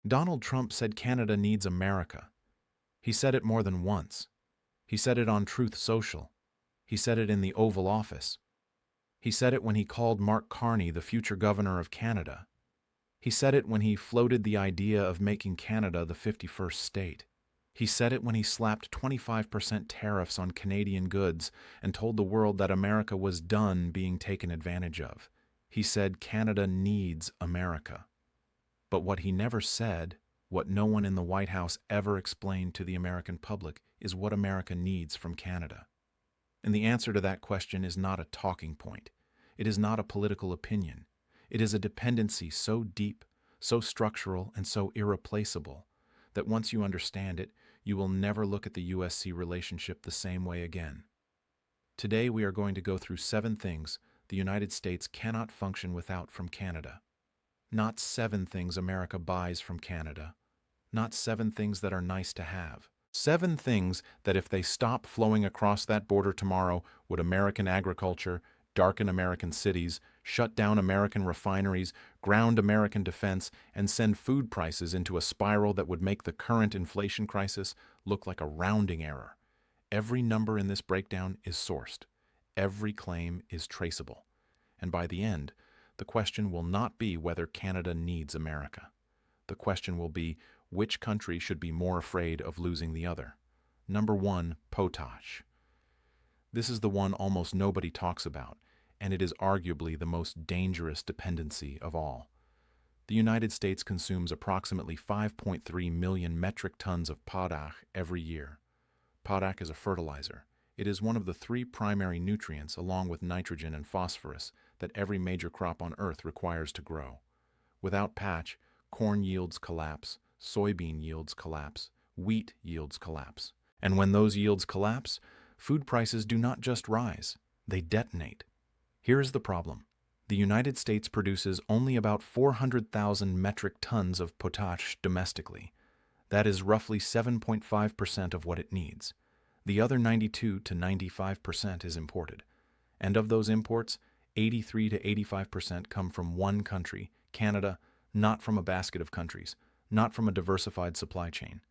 Donald Trump said Canada needs America. He said it more than once. He said it on Truth Social. He said it in the Oval Office. He said it when he called Mark Carney the future governor of Canada. He said it when he floated the idea of making Canada the 51st state. He said it when he slapped 25% tariffs on Canadian goods and told the world that America was done being taken advantage of. He said Canada needs America. But what he never said, what no one in the White House ever explained to the American public, is what America needs from Canada. And the answer to that question is not a talking point. It is not a political opinion. It is a dependency so deep, so structural, and so irreplaceable that once you understand it, you will never look at the USC relationship the same way again. Today we are going to go through 7 things the United States cannot function without from Canada. Not 7 things America buys from Canada. Not 7 things that are nice to have. 7 things that if they stop flowing across that border tomorrow would American agriculture, darken American cities, shut down American refineries, ground American defense, and send food prices into a spiral that would make the current inflation crisis look like a rounding error. Every number in this breakdown is sourced. Every claim is traceable. And by the end, the question will not be whether Canada needs America. The question will be which country should be more afraid of losing the other. Number 1, potash. This is the one almost nobody talks about, and it is arguably the most dangerous dependency of all. The United States consumes approximately 5.3 million metric tons of potash every year. Potash is a fertilizer. It is one of the 3 primary nutrients, along with nitrogen and phosphorus, that every major crop on Earth requires to grow. Without potash, corn yields collapse, soybean yields collapse, wheat yields collapse. And when those yields collapse, food prices do not just rise, they detonate. Here is the problem. The United States produces only about 400,000 metric tons of potash domestically. That is roughly 7.5% of what it needs. The other 92 to 95% is imported. And of those imports, 83 to 85% come from one country, Canada, not from a basket of countries, not from a diversified supply chain.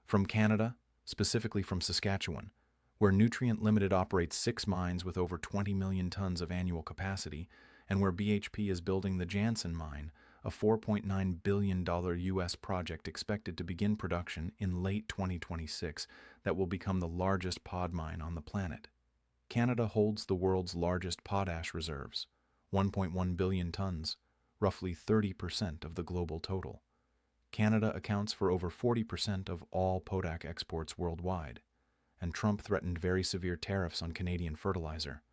From Canada, specifically from Saskatchewan, where Nutrient Limited operates 6 mines with over 20 million tons of annual capacity, and where BHP is building the Jansen mine, a $4.9 billion U.S. project expected to begin production in late 2026 that will become the largest pod mine on the planet. Canada holds the world's largest potash reserves, 1.1 billion tons, roughly 30% of the global total. Canada accounts for over 40% of all potash exports worldwide, and Trump threatened very severe tariffs on Canadian fertilizer.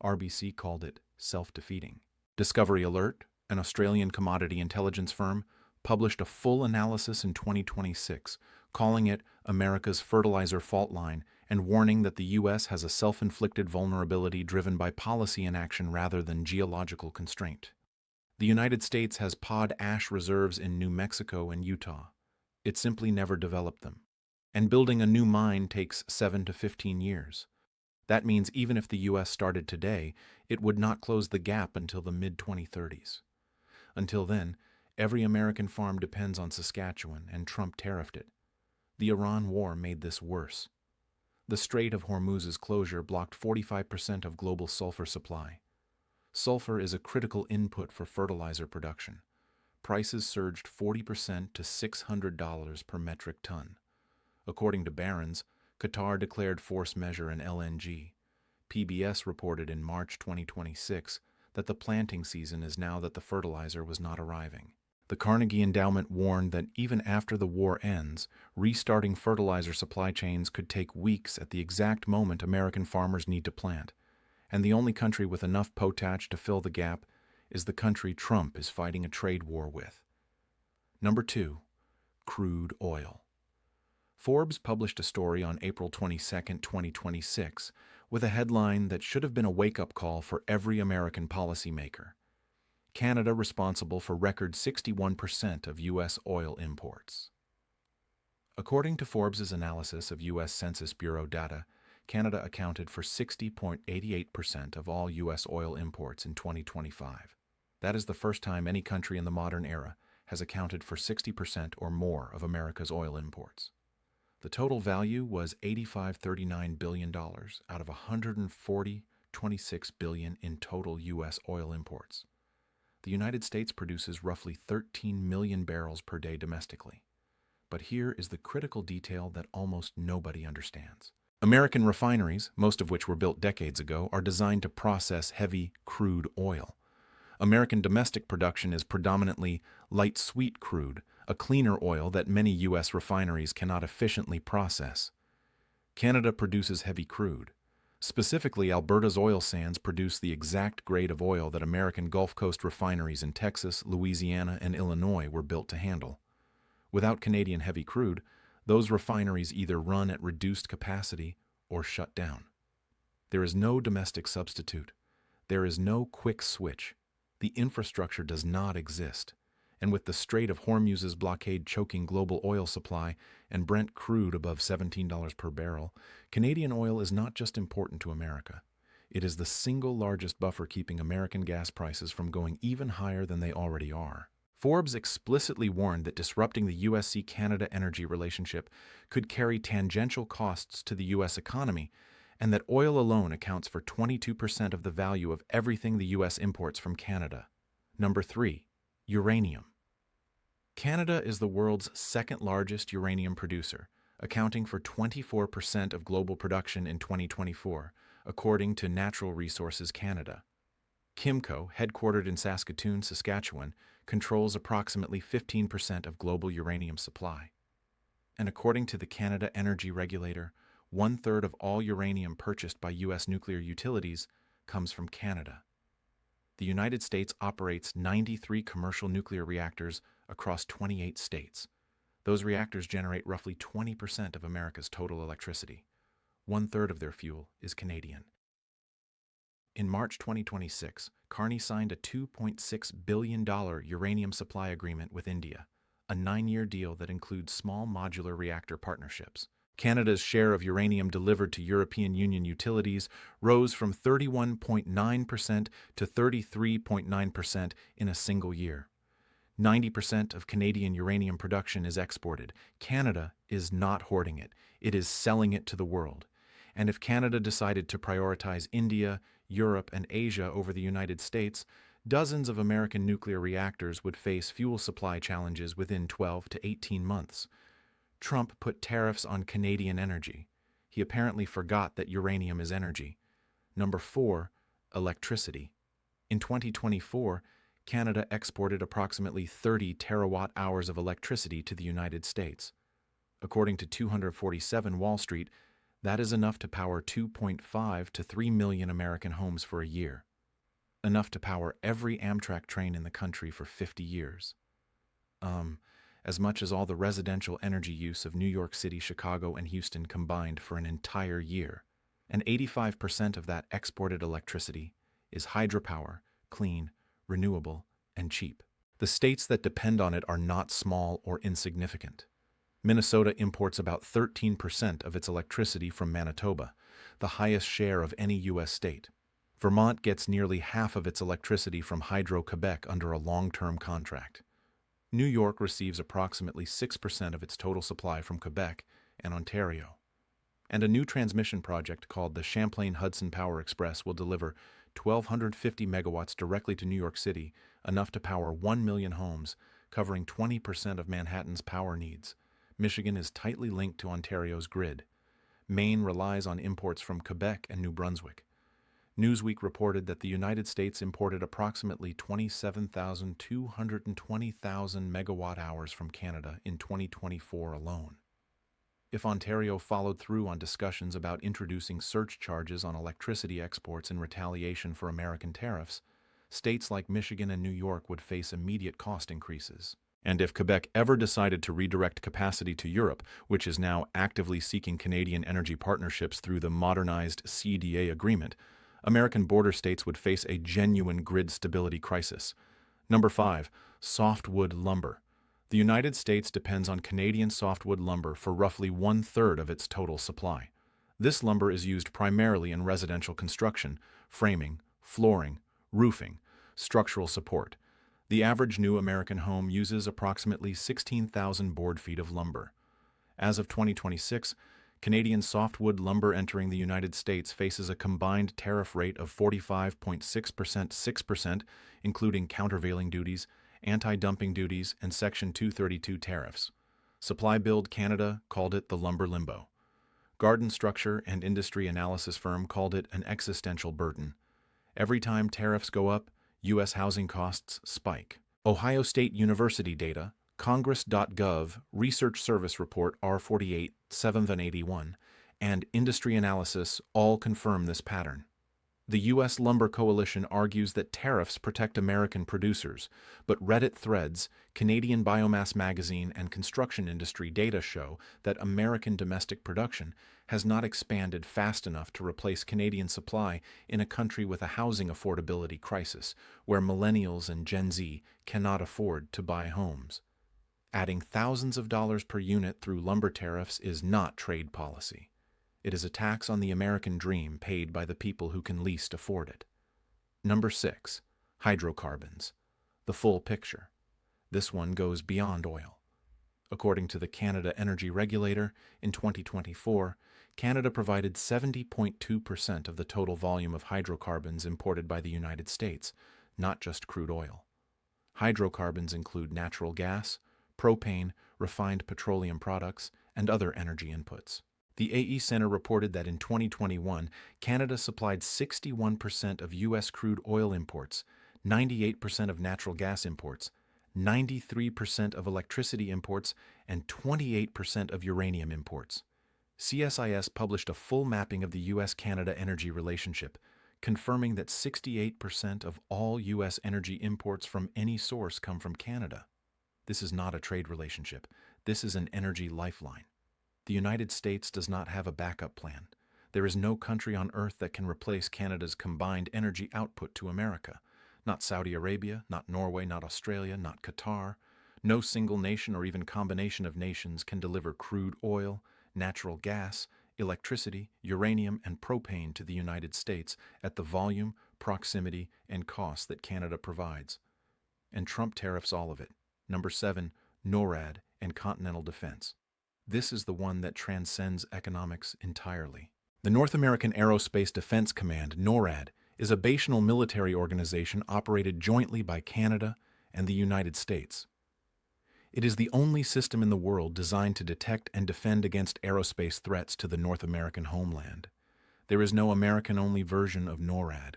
RBC called it self-defeating. Discovery Alert, an Australian commodity intelligence firm, published a full analysis in 2026, calling it America's fertilizer fault line and warning that the U.S. has a self-inflicted vulnerability driven by policy inaction rather than geological constraint. The United States has pod ash reserves in New Mexico and Utah. It simply never developed them. And building a new mine takes 7 to 15 years. That means even if the U.S. started today, it would not close the gap until the mid-2030s. Until then, every American farm depends on Saskatchewan, and Trump tariffed it. The Iran war made this worse. The Strait of Hormuz's closure blocked 45% of global sulfur supply. Sulfur is a critical input for fertilizer production. Prices surged 40% to $600 per metric ton. According to Barron's, Qatar declared force majeure in LNG. PBS reported in March 2026 that the planting season is now that the fertilizer was not arriving. The Carnegie Endowment warned that even after the war ends, restarting fertilizer supply chains could take weeks at the exact moment American farmers need to plant. And the only country with enough potash to fill the gap is the country Trump is fighting a trade war with. Number 2, crude oil. Forbes published a story on April 22, 2026, with a headline that should have been a wake-up call for every American policymaker. Canada responsible for record 61% of U.S. oil imports. According to Forbes' analysis of U.S. Census Bureau data, Canada accounted for 60.88% of all U.S. oil imports in 2025. That is the first time any country in the modern era has accounted for 60% or more of America's oil imports. The total value was $85.39 billion out of $140.26 billion in total U.S. oil imports. The United States produces roughly 13 million barrels per day domestically. But here is the critical detail that almost nobody understands. American refineries, most of which were built decades ago, are designed to process heavy crude oil. American domestic production is predominantly light sweet crude, a cleaner oil that many U.S. refineries cannot efficiently process. Canada produces heavy crude. Specifically, Alberta's oil sands produce the exact grade of oil that American Gulf Coast refineries in Texas, Louisiana, and Illinois were built to handle. Without Canadian heavy crude, those refineries either run at reduced capacity or shut down. There is no domestic substitute. There is no quick switch. The infrastructure does not exist. And with the Strait of Hormuz's blockade choking global oil supply and Brent crude above $17 per barrel, Canadian oil is not just important to America. It is the single largest buffer keeping American gas prices from going even higher than they already are. Forbes explicitly warned that disrupting the USC-Canada energy relationship could carry tangential costs to the U.S. economy, and that oil alone accounts for 22% of the value of everything the U.S. imports from Canada. Number 3. Uranium. Canada is the world's second-largest uranium producer, accounting for 24% of global production in 2024, according to Natural Resources Canada. Kimco, headquartered in Saskatoon, Saskatchewan, controls approximately 15% of global uranium supply. And according to the Canada Energy Regulator, 1/3 of all uranium purchased by U.S. nuclear utilities comes from Canada. The United States operates 93 commercial nuclear reactors across 28 states. Those reactors generate roughly 20% of America's total electricity. 1/3 of their fuel is Canadian. In March 2026, Carney signed a $2.6 billion uranium supply agreement with India, a 9-year deal that includes small modular reactor partnerships. Canada's share of uranium delivered to European Union utilities rose from 31.9% to 33.9% in a single year. 90% of Canadian uranium production is exported. Canada is not hoarding it. It is selling it to the world. And if Canada decided to prioritize India, Europe, and Asia over the United States, dozens of American nuclear reactors would face fuel supply challenges within 12 to 18 months. Trump put tariffs on Canadian energy. He apparently forgot that uranium is energy. Number 4, electricity. In 2024, Canada exported approximately 30 terawatt-hours of electricity to the United States. According to 247 Wall Street, that is enough to power 2.5 to 3 million American homes for a year. Enough to power every Amtrak train in the country for 50 years. As much as all the residential energy use of New York City, Chicago, and Houston combined for an entire year. And 85% of that exported electricity is hydropower, clean, renewable, and cheap. The states that depend on it are not small or insignificant. Minnesota imports about 13% of its electricity from Manitoba, the highest share of any U.S. state. Vermont gets nearly half of its electricity from Hydro-Quebec under a long-term contract. New York receives approximately 6% of its total supply from Quebec and Ontario. And a new transmission project called the Champlain-Hudson Power Express will deliver 1,250 megawatts directly to New York City, enough to power 1 million homes, covering 20% of Manhattan's power needs. Michigan is tightly linked to Ontario's grid. Maine relies on imports from Quebec and New Brunswick. Newsweek reported that the United States imported approximately 27,220,000 megawatt-hours from Canada in 2024 alone. If Ontario followed through on discussions about introducing surcharges on electricity exports in retaliation for American tariffs, states like Michigan and New York would face immediate cost increases. And if Quebec ever decided to redirect capacity to Europe, which is now actively seeking Canadian energy partnerships through the modernized CEDA agreement, American border states would face a genuine grid stability crisis. Number 5, softwood lumber. The United States depends on Canadian softwood lumber for roughly 1/3 of its total supply. This lumber is used primarily in residential construction, framing, flooring, roofing, structural support. The average new American home uses approximately 16,000 board feet of lumber. As of 2026, Canadian softwood lumber entering the United States faces a combined tariff rate of 45.6%, 6%, including countervailing duties, anti-dumping duties, and Section 232 tariffs. Supply Build Canada called it the lumber limbo. Garden structure and industry analysis firm called it an existential burden. Every time tariffs go up, U.S. housing costs spike. Ohio State University data, Congress.gov, Research Service Report R48, 781, and Industry Analysis all confirm this pattern. The U.S. Lumber Coalition argues that tariffs protect American producers, but Reddit threads, Canadian Biomass Magazine, and construction industry data show that American domestic production has not expanded fast enough to replace Canadian supply in a country with a housing affordability crisis, where millennials and Gen Z cannot afford to buy homes. Adding thousands of dollars per unit through lumber tariffs is not trade policy. It is a tax on the American dream paid by the people who can least afford it. Number 6. Hydrocarbons. The full picture. This one goes beyond oil. According to the Canada Energy Regulator, in 2024, Canada provided 70.2% of the total volume of hydrocarbons imported by the United States, not just crude oil. Hydrocarbons include natural gas, propane, refined petroleum products, and other energy inputs. The AE Center reported that in 2021, Canada supplied 61% of U.S. crude oil imports, 98% of natural gas imports, 93% of electricity imports, and 28% of uranium imports. CSIS published a full mapping of the U.S.-Canada energy relationship, confirming that 68% of all U.S. energy imports from any source come from Canada. This is not a trade relationship. This is an energy lifeline. The United States does not have a backup plan. There is no country on earth that can replace Canada's combined energy output to America. Not Saudi Arabia, not Norway, not Australia, not Qatar. No single nation or even combination of nations can deliver crude oil, natural gas, electricity, uranium, and propane to the United States at the volume, proximity, and cost that Canada provides. And Trump tariffs all of it. Number 7, NORAD and continental defense. This is the one that transcends economics entirely. The North American Aerospace Defense Command, NORAD, is a bational military organization operated jointly by Canada and the United States. It is the only system in the world designed to detect and defend against aerospace threats to the North American homeland. There is no American-only version of NORAD.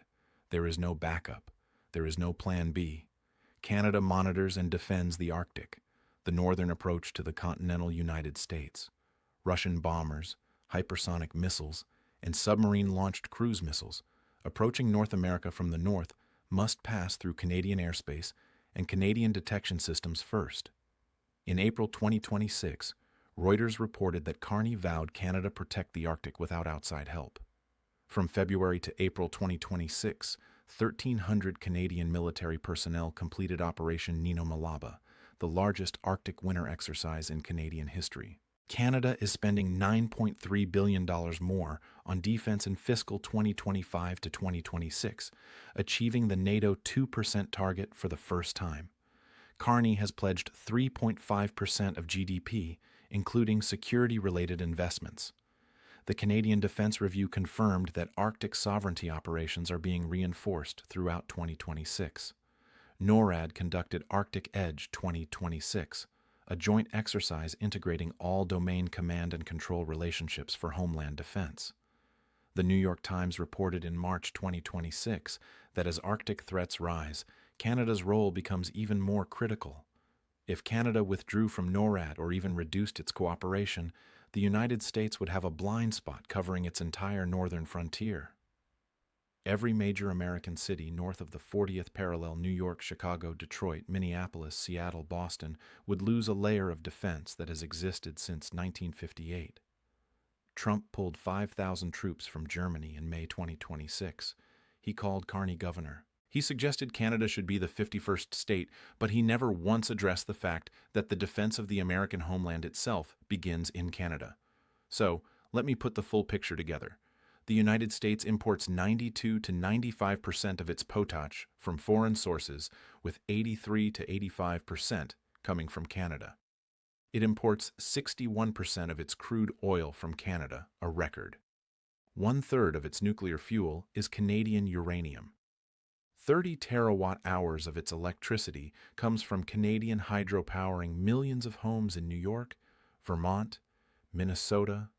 There is no backup. There is no Plan B. Canada monitors and defends the Arctic, the northern approach to the continental United States. Russian bombers, hypersonic missiles, and submarine-launched cruise missiles approaching North America from the north must pass through Canadian airspace and Canadian detection systems first. In April 2026, Reuters reported that Carney vowed Canada protect the Arctic without outside help. From February to April 2026, 1,300 Canadian military personnel completed Operation Nino Malaba, the largest Arctic winter exercise in Canadian history. Canada is spending $9.3 billion more on defense in fiscal 2025 to 2026, achieving the NATO 2% target for the first time. Carney has pledged 3.5% of GDP, including security-related investments. The Canadian Defence Review confirmed that Arctic sovereignty operations are being reinforced throughout 2026. NORAD conducted Arctic Edge 2026, a joint exercise integrating all domain command and control relationships for homeland defense. The New York Times reported in March 2026 that as Arctic threats rise, Canada's role becomes even more critical. If Canada withdrew from NORAD or even reduced its cooperation, the United States would have a blind spot covering its entire northern frontier. Every major American city north of the 40th parallel, New York, Chicago, Detroit, Minneapolis, Seattle, Boston, would lose a layer of defense that has existed since 1958. Trump pulled 5,000 troops from Germany in May 2026. He called Carney governor. He suggested Canada should be the 51st state, but he never once addressed the fact that the defense of the American homeland itself begins in Canada. So, let me put the full picture together. The United States imports 92 to 95% of its potash from foreign sources, with 83 to 85% coming from Canada. It imports 61% of its crude oil from Canada, a record. 1/3 of its nuclear fuel is Canadian uranium. 30 terawatt-hours of its electricity comes from Canadian hydro-powering millions of homes in New York, Vermont, Minnesota,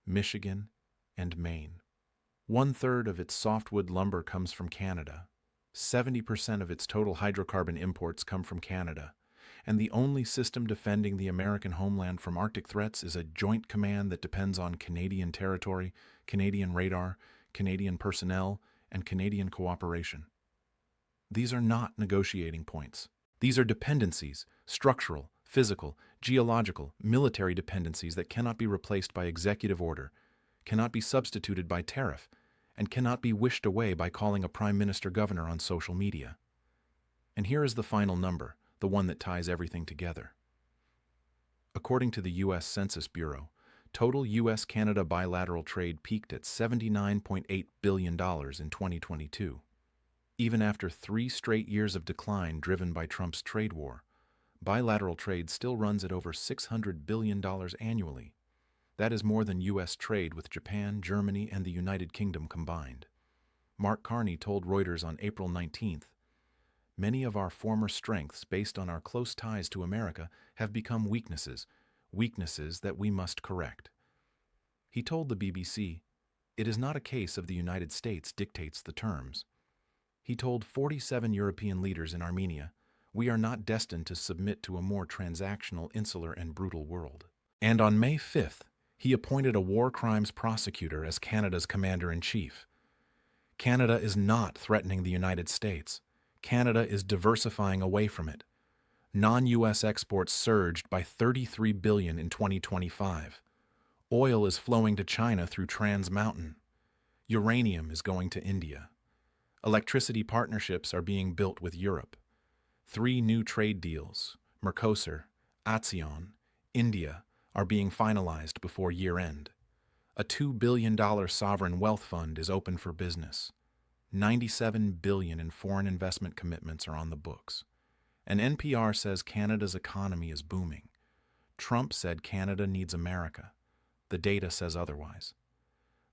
Michigan, and Maine. 1/3 of its softwood lumber comes from Canada. 70% of its total hydrocarbon imports come from Canada. And the only system defending the American homeland from Arctic threats is a joint command that depends on Canadian territory, Canadian radar, Canadian personnel, and Canadian cooperation. These are not negotiating points. These are dependencies, structural, physical, geological, military dependencies that cannot be replaced by executive order, cannot be substituted by tariff, and cannot be wished away by calling a prime minister governor on social media. And here is the final number, the one that ties everything together. According to the U.S. Census Bureau, total U.S.-Canada bilateral trade peaked at $79.8 billion in 2022. Even after 3 straight years of decline driven by Trump's trade war, bilateral trade still runs at over $600 billion annually. That is more than U.S. trade with Japan, Germany, and the United Kingdom combined. Mark Carney told Reuters on April 19th, "Many of our former strengths based on our close ties to America have become weaknesses that we must correct." He told the BBC, "It is not a case of the United States dictates the terms." He told 47 European leaders in Armenia, "We are not destined to submit to a more transactional, insular, and brutal world." And on May 5th, he appointed a war crimes prosecutor as Canada's commander-in-chief. Canada is not threatening the United States. Canada is diversifying away from it. Non-U.S. exports surged by $33 billion in 2025. Oil is flowing to China through Trans Mountain. Uranium is going to India. Electricity partnerships are being built with Europe. 3 new trade deals, Mercosur, ASEAN, India, are being finalized before year-end. A $2 billion sovereign wealth fund is open for business. $97 billion in foreign investment commitments are on the books. And NPR says Canada's economy is booming. Trump said Canada needs America. The data says otherwise.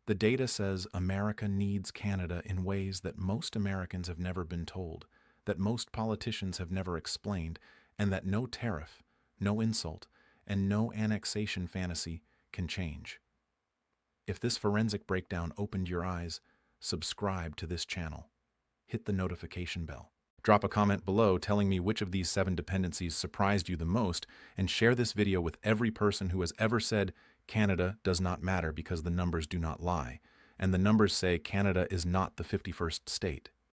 The data says America needs Canada in ways that most Americans have never been told, that most politicians have never explained, and that no tariff, no insult, and no annexation fantasy can change. If this forensic breakdown opened your eyes, subscribe to this channel. Hit the notification bell. Drop a comment below telling me which of these 7 dependencies surprised you the most, and share this video with every person who has ever said Canada does not matter because the numbers do not lie, and the numbers say Canada is not the 51st state.